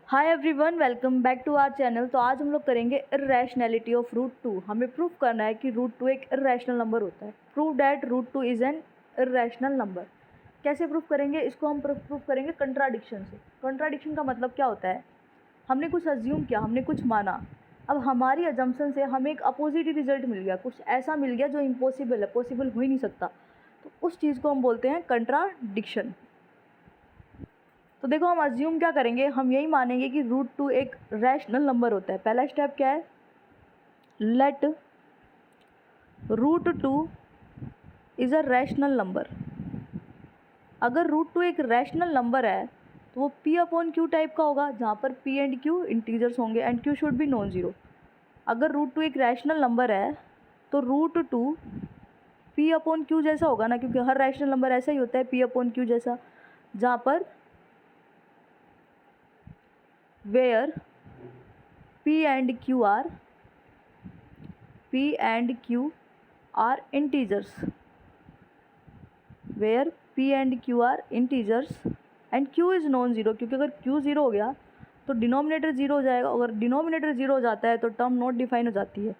Hi everyone, welcome back to our channel. तो आज हम लोग करेंगे इर्रेशनैलिटी ऑफ रूट टू। हमें प्रूफ करना है कि रूट टू एक इर्रेशनल नंबर होता है। Prove that root two is an irrational number. कैसे प्रूफ करेंगे इसको? हम प्रूफ करेंगे कंट्राडिक्शन से। कंट्राडिक्शन का मतलब क्या होता है? हमने कुछ अज्यूम किया, हमने कुछ माना, अब हमारी अजम्पशन से हमें एक अपोजिट ही रिजल्ट मिल गया, कुछ ऐसा मिल गया जो इम्पॉसिबल है, पॉसिबल हो ही नहीं सकता। तो उस चीज़ को हम बोलते हैं कंट्राडिक्शन। तो देखो, हम अज्यूम क्या करेंगे, हम यही मानेंगे कि रूट टू एक रैशनल नंबर होता है। पहला स्टेप क्या है? Let root two is a rational number. अगर रूट टू एक रैशनल नंबर है तो वो पी अपॉन क्यू टाइप का होगा, जहाँ पर पी एंड क्यू इंटीजर्स होंगे and Q should be non zero. अगर रूट टू एक रैशनल नंबर है तो root two P upon Q जैसा होगा ना, क्योंकि हर रैशनल नंबर ऐसा ही होता है, पी अपॉन क्यू जैसा, जहाँ पर where P and Q are integers, where P and Q are integers and Q is non-zero, क्योंकि अगर Q ज़ीरो हो गया तो डिनोमिनेटर ज़ीरो हो जाएगा। अगर डिनोमिनेटर ज़ीरो हो जाता है तो टर्म नॉट डिफाइन हो जाती है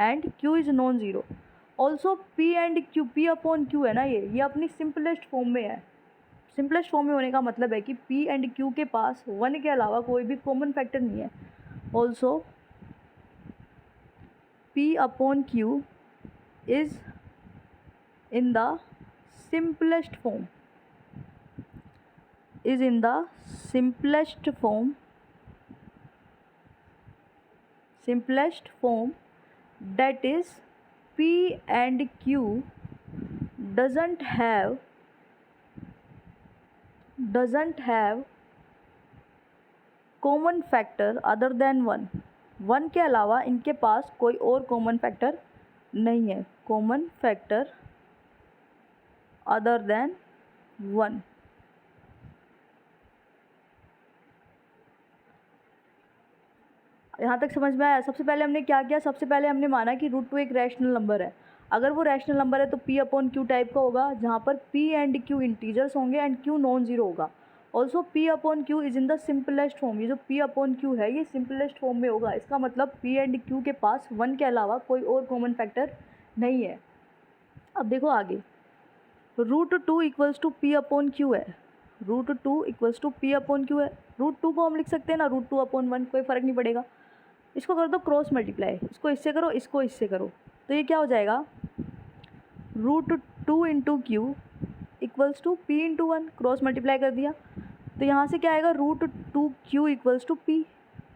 and Q is non zero. Also P and Q, P upon Q है ना, ये अपनी सिंपलेस्ट फॉर्म में है। सिंपलेस्ट फॉर्म में होने का मतलब है कि P एंड Q के पास वन के अलावा कोई भी कॉमन फैक्टर नहीं है। Also P upon Q is in the simplest form, that is P and Q doesn't have common factor other than one. One के अलावा इनके पास कोई और कॉमन फैक्टर नहीं है, common factor other than one. यहाँ तक समझ में आया? सबसे पहले हमने क्या किया, सबसे पहले हमने माना कि रूट टू एक रैशनल नंबर है। अगर वो रैशनल नंबर है तो P अपॉन Q टाइप का होगा, जहाँ पर P एंड Q इंटीजर्स होंगे एंड Q नॉन ज़ीरो होगा। Also P upon Q is in the simplest form. ये जो P अपॉन Q है ये सिंपलेस्ट फॉर्म में होगा। इसका मतलब P एंड Q के पास वन के अलावा कोई और कॉमन फैक्टर नहीं है। अब देखो आगे, root two equals to P upon Q है। Root two equals to P upon Q है। रूट टू को हम लिख सकते हैं ना रूट टू अपॉन वन, कोई फ़र्क नहीं पड़ेगा। इसको कर दो क्रॉस मल्टीप्लाई, इसको इससे करो, इसको इससे करो, तो ये क्या हो जाएगा? Root two into Q equals to P into one. Cross multiply कर दिया तो यहाँ से क्या आएगा? Root two Q equals to P.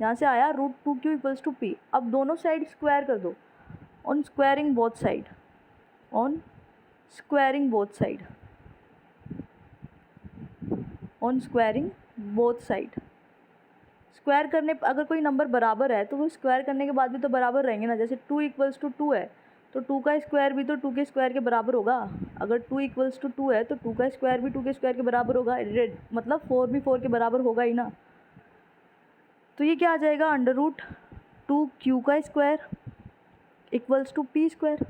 यहाँ से आया root two Q equals to P. अब दोनों साइड स्क्वायर कर दो, on squaring both side, on squaring both side, on squaring both side. Square करने अगर कोई नंबर बराबर है तो वो स्क्वायर करने के बाद भी तो बराबर रहेंगे ना। जैसे टू इक्वल्स टू टू है तो टू का स्क्वायर भी तो टू के स्क्वायर के बराबर होगा। अगर टू इक्वल्स टू टू है तो टू का स्क्वायर भी टू के स्क्वायर के बराबर होगा, मतलब फोर भी फोर के बराबर होगा ही ना। तो ये क्या आ जाएगा? अंडर रूट टू क्यू का square equals to P square.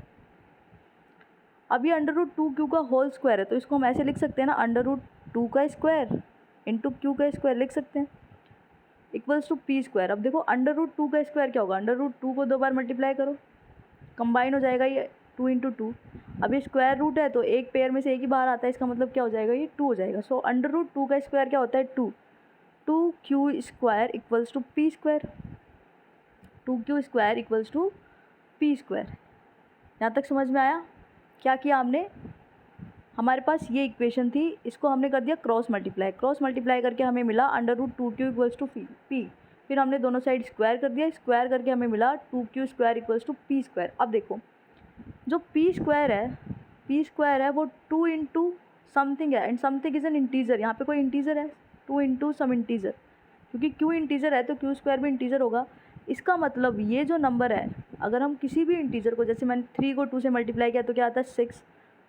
अब ये अंडर रूट टू क्यू का होल स्क्वायर है तो इसको हम ऐसे लिख सकते हैं ना, अंडर रूट टू का स्क्वायर इंटू क्यू का स्क्वायर लिख सकते हैं, इक्वल्स टू पी स्क्वायर। अब देखो अंडर रूट टू का स्क्वायर क्या होगा? अंडर रूट टू को दो बार मल्टीप्लाई करो, कंबाइन हो जाएगा ये टू इंटू टू। अब ये स्क्वायर रूट है तो एक पेयर में से एक ही बाहर आता है, इसका मतलब क्या हो जाएगा? ये टू हो जाएगा। सो अंडर रूट टू का स्क्वायर क्या होता है? Two. Two Q square equals to P square, two Q square equals to P square. यहाँ तक समझ में आया? क्या किया हमने? हमारे पास ये इक्वेशन थी, इसको हमने कर दिया क्रॉस मल्टीप्लाई। क्रॉस मल्टीप्लाई करके हमें मिला under root two Q equals to P. फिर हमने दोनों साइड स्क्वायर कर दिया, स्क्वायर करके हमें मिला two Q square equals to P square. अब देखो जो पी स्क्वायर है वो टू इंटू समथिंग है and something is an integer. यहाँ पे कोई इंटीजर है, टू इंटू सम इंटीजर, क्योंकि क्यू इंटीजर है तो क्यू स्क्वायर भी इंटीजर होगा। इसका मतलब ये जो नंबर है, अगर हम किसी भी इंटीजर को, जैसे मैंने थ्री को टू से मल्टीप्लाई किया तो क्या आता है? सिक्स।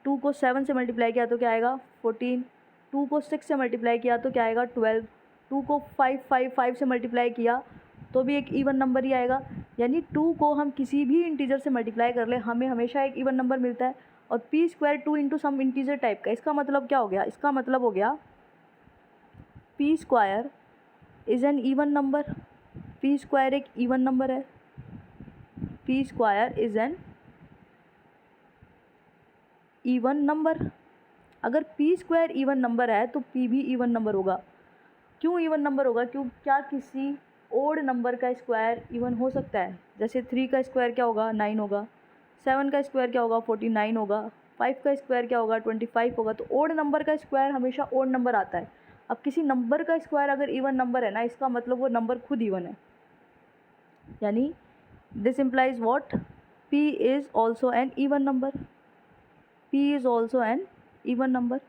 टू को सेवन से मल्टीप्लाई किया तो क्या आएगा? 14। टू को सिक्स से मल्टीप्लाई किया तो क्या आएगा? 12। टू को फाइव से मल्टीप्लाई किया तो भी एक इवन नंबर ही आएगा। यानी टू को हम किसी भी इंटीजर से मल्टीप्लाई कर ले हमें हमेशा एक इवन नंबर मिलता है। और P square two into some integer type का, इसका मतलब क्या हो गया? इसका मतलब हो गया P square is an even number. P square एक इवन नंबर है। P square is an even number. अगर पी स्क्वायर इवन नंबर है तो पी भी इवन नंबर होगा। क्यों इवन नंबर होगा? क्यों? क्या किसी ओड नंबर का स्क्वायर इवन हो सकता है? जैसे 3 का स्क्वायर क्या होगा? 9 होगा। 7 का स्क्वायर क्या होगा? 49 होगा। 5 का स्क्वायर क्या होगा? 25 होगा। तो ओड नंबर का स्क्वायर हमेशा ओड नंबर आता है। अब किसी नंबर का स्क्वायर अगर इवन नंबर है ना, इसका मतलब वो नंबर खुद इवन है। यानी this implies what? p is also an even number. p is also an even number.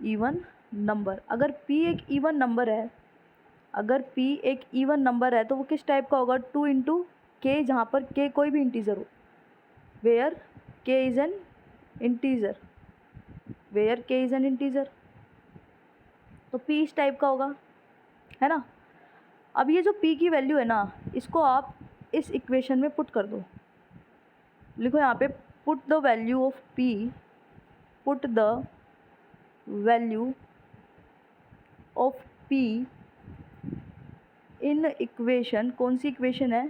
Even number. अगर p एक इवन नंबर है, अगर p एक इवन नंबर है तो वो किस टाइप का होगा? 2 इंटू के, जहाँ पर k कोई भी इंटीजर हो। Where k is an integer. Where k is an integer. तो p इस टाइप का होगा, है ना। अब ये जो p की वैल्यू है ना, इसको आप इस इक्वेशन में पुट कर दो। लिखो यहाँ पे put the value of p, put the value of p in equation. कौन सी इक्वेशन है?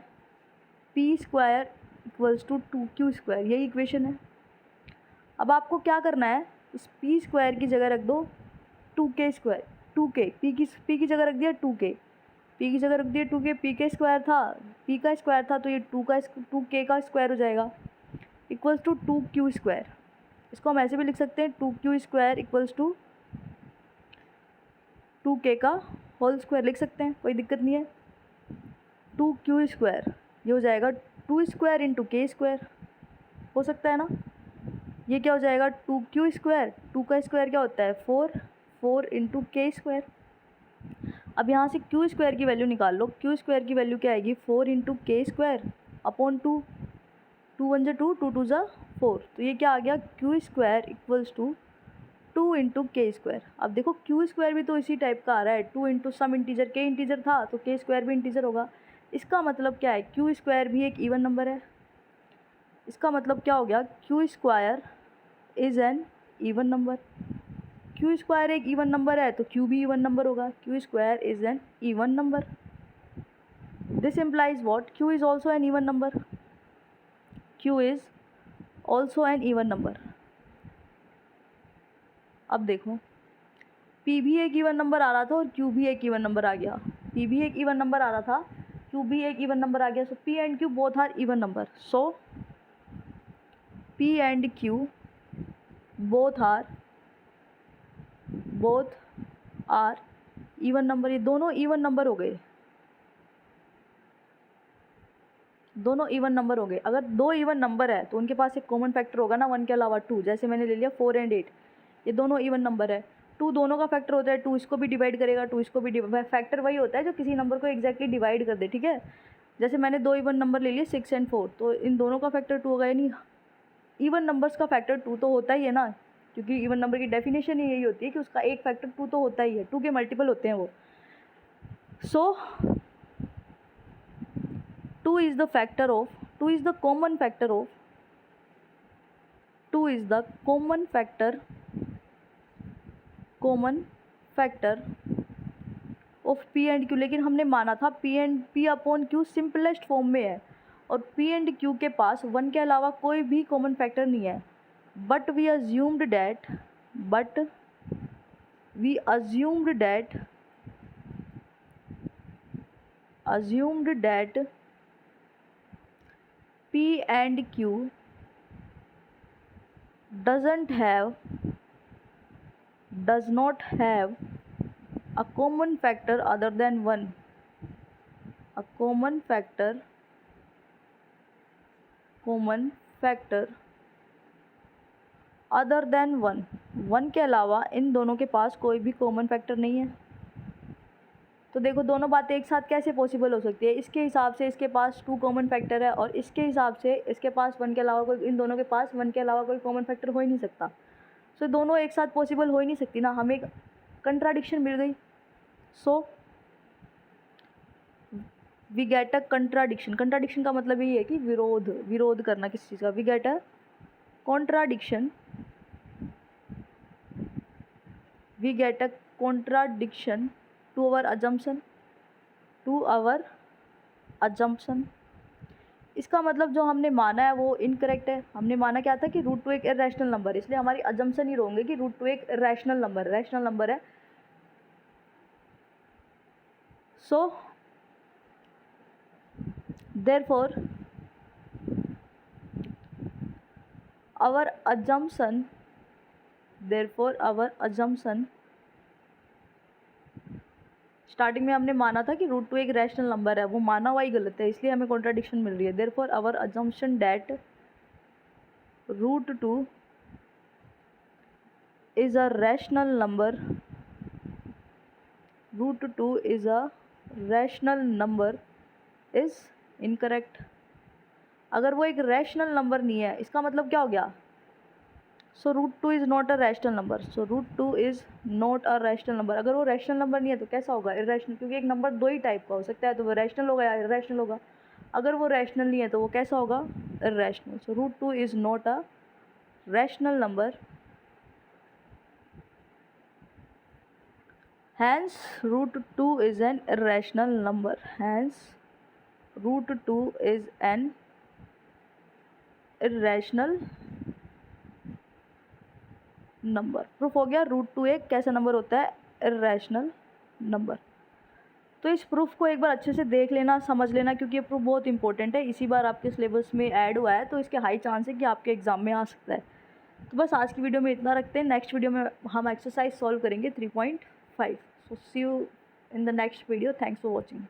P square equals to 2q square, यही इक्वेशन है। अब आपको क्या करना है? इस पी स्क्वायर की जगह रख दो 2k स्क्वायर। 2k पी की जगह रख दिया 2k, पी की जगह रख दिया 2k। पी का स्क्वायर था, पी का स्क्वायर था तो ये 2k का स्क्वायर हो जाएगा, इक्वल्स टू 2q स्क्वायर। इसको हम ऐसे भी लिख सकते हैं 2q square equals to 2k का होल स्क्वायर लिख सकते हैं, कोई दिक्कत नहीं है। 2q स्क्वायर ये हो जाएगा 2 स्क्वायर इंटू k स्क्वायर, हो सकता है ना। ये क्या हो जाएगा? 2q स्क्वायर, 2 का स्क्वायर क्या होता है? 4, 4 इंटू k स्क्वायर। अब यहाँ से q स्क्वायर की वैल्यू निकाल लो। q स्क्वायर की वैल्यू क्या आएगी? 4 इंटू k स्क्वायर अपॉन 2। 2 1 जा 2, 2 2 जा 4। तो ये क्या आ गया? q square equals to 2 into K square. अब देखो q स्क्वायर भी तो इसी टाइप का आ रहा है, 2 into some integer, k integer था तो k स्क्वायर भी इंटीजर होगा। इसका मतलब क्या है? q स्क्वायर भी एक इवन नंबर है। इसका मतलब क्या हो गया? q square is an even number. q square एक इवन नंबर है तो q भी इवन नंबर होगा। q square is an even number. This implies what? q is also an even number. q is also an even number. अब देखो p भी एक even number आ रहा था और q भी एक इवन नंबर आ गया। p भी एक इवन नंबर आ रहा था, q भी एक इवन नंबर आ गया। So p and q both are even number. So p and q both are even number. ये दोनों इवन नंबर हो गए, दोनों इवन नंबर हो गए। अगर दो इवन नंबर है तो उनके पास एक कॉमन फैक्टर होगा ना, 1 के अलावा 2। जैसे मैंने ले लिया 4 एंड 8, ये दोनों इवन नंबर है। 2 दोनों का फैक्टर होता है, 2 इसको भी डिवाइड करेगा, 2 इसको भी फैक्टर वही होता है जो किसी नंबर को एग्जैक्टली डिवाइड कर दे, ठीक है। जैसे मैंने दो इवन नंबर ले लिए 6 एंड 4, तो इन दोनों का फैक्टर 2 होगा। यानी इवन नंबर्स का फैक्टर 2 तो होता ही है ना, क्योंकि इवन नंबर की डेफिनेशन ही यही होती है कि उसका एक फैक्टर 2 तो होता ही है, 2 के मल्टीपल होते हैं वो। सो 2 is the factor of 2 is the common factor of 2 is the common factor of p and q। लेकिन हमने माना था p upon q simplest form में है और p एंड q के पास 1 के अलावा कोई भी कॉमन फैक्टर नहीं है। But we assumed that p and q does not have a common factor other than 1, a common factor other than 1। 1 के अलावा इन दोनों के पास कोई भी कॉमन फैक्टर नहीं है। तो देखो दोनों बातें एक साथ कैसे पॉसिबल हो सकती है? इसके हिसाब से इसके पास 2 कॉमन फैक्टर है और इसके हिसाब से इसके पास 1 के अलावा कोई, इन दोनों के पास 1 के अलावा कोई कॉमन फैक्टर हो ही नहीं सकता। सो दोनों एक साथ पॉसिबल हो ही नहीं सकती ना, हमें एक कंट्राडिक्शन मिल गई। So we get a contradiction. Contradiction का मतलब यही है कि विरोध करना किसी चीज़ का। We get a contradiction to our assumption. इसका मतलब जो हमने माना है वो इनकरेक्ट है। हमने माना क्या था कि रूट टू एक इरेशनल नंबर, इसलिए हमारी अजम्पशन ही होंगे कि रूट टू एक रैशनल नंबर है। So therefore our assumption starting में हमने माना था कि रूट टू एक रैशनल नंबर है, वो माना हुआ ही गलत है, इसलिए हमें कॉन्ट्राडिक्शन मिल रही है। Therefore our assumption that root two is a rational number is incorrect. अगर वो एक रैशनल नंबर नहीं है, इसका मतलब क्या हो गया? So root two is not a rational number. अगर वो रैशनल नंबर नहीं है तो कैसा होगा? इरेशनल, क्योंकि एक नंबर दो ही टाइप का हो सकता है, तो वो रैशनल होगा या इरेशनल होगा। अगर वो रैशनल नहीं है तो वो कैसा होगा? Irrational. So root two is not a rational number, hence root two is an irrational number. Root two is an irrational number. Proof हो गया रूट टू एक कैसा नंबर होता है? Irrational number. तो इस प्रूफ को एक बार अच्छे से देख लेना, समझ लेना, क्योंकि ये प्रूफ बहुत इंपॉर्टेंट है, इसी बार आपके सिलेबस में ऐड हुआ है, तो इसके हाई चांस है कि आपके एग्जाम में आ सकता है। तो बस आज की वीडियो में इतना रखते हैं। नेक्स्ट वीडियो में हम एक्सरसाइज सॉल्व करेंगे 3.5। So see you in the next video. Thanks for watching.